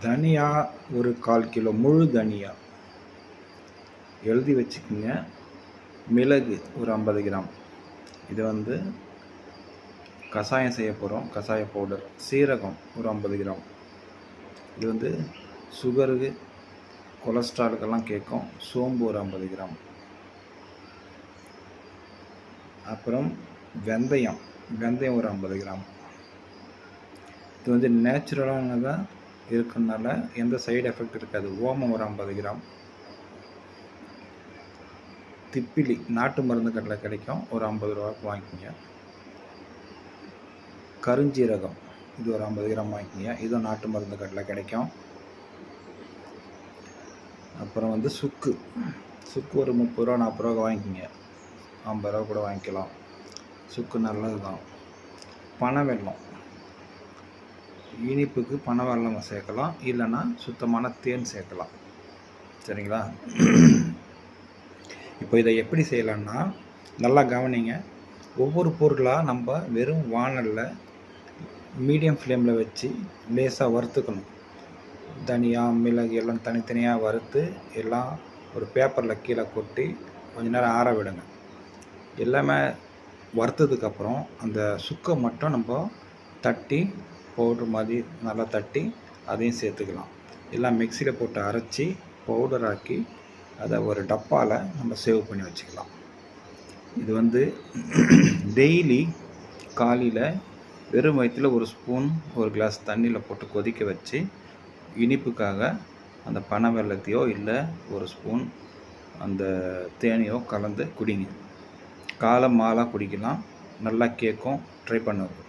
தனியா ஒரு 1/4 கிலோ முழு தனியா எழுதி வச்சுக்கோங்க. மிளகு ஒரு 50 கிராம். இது வந்து கஷாயம் செய்ய போகிறோம், கஷாய பவுடர். சீரகம் ஒரு 50 கிராம். இது வந்து சுகருக்கு கொலஸ்ட்ராலுக்கெல்லாம் கேட்கும். சோம்பு ஒரு 50 கிராம். அப்புறம் வெந்தயம் ஒரு 50 கிராம். இது வந்து நேச்சுரலானதாக இருக்கிறதுனால எந்த சைடு எஃபெக்ட் இருக்காது. ஓமம் ஒரு 50 கிராம். திப்பிலி நாட்டு மருந்து கடையில் கிடைக்கும், ஒரு 50 ரூபாய்க்கு வாங்கிக்கோங்க. கருஞ்சீரகம் இது ஒரு 50 கிராம் வாங்கிக்கோங்க, இதுவும் நாட்டு மருந்து கடையில் கிடைக்கும். அப்புறம் வந்து சுக்கு ஒரு 30 ரூபா 40 ரூபா வாங்கிக்கோங்க, 50 ரூபா கூட வாங்கிக்கலாம். சுக்கு நல்லது தான். பனை வெல்லம், இனிப்புக்கு பனை வெல்லம் சேர்க்கலாம், இல்லைன்னா சுத்தமான தேன் சேர்க்கலாம். சரிங்களா? இப்போ இதை எப்படி செய்யலான்னா, நல்லா கவனிங்க. ஒவ்வொரு பொருளாக நம்ம வெறும் வானலில் மீடியம் ஃப்ளேமில் வச்சு லேசாக வறுத்துக்கணும். தனியா மிளகு எல்லாம் தனித்தனியாக வறுத்து எல்லாம் ஒரு பேப்பரில் கீழே கொட்டி கொஞ்ச நேரம் ஆற விடுங்க. எல்லாமே வறுத்ததுக்கப்புறம் அந்த சுக்கை மட்டும் நம்ம தட்டி பவுட்ரு மாதிரி நல்லா தட்டி அதையும் சேர்த்துக்கலாம். எல்லாம் மிக்சியில் போட்டு அரைச்சி பவுடர் ஆக்கி அதை ஒரு டப்பாவில் நம்ம சேவ் பண்ணி வச்சுக்கலாம். இது வந்து டெய்லி காலையில் வெறும் வயிற்றில் ஒரு ஸ்பூன் ஒரு கிளாஸ் தண்ணியில் போட்டு கொதிக்க வச்சு இனிப்புக்காக அந்த பனை வெல்லத்தையோ இல்லை ஒரு ஸ்பூன் அந்த தேனையோ கலந்து குடிங்க. காலை மாலை குடிக்கலாம், நல்லா கேட்கும். ட்ரை பண்ணுங்க.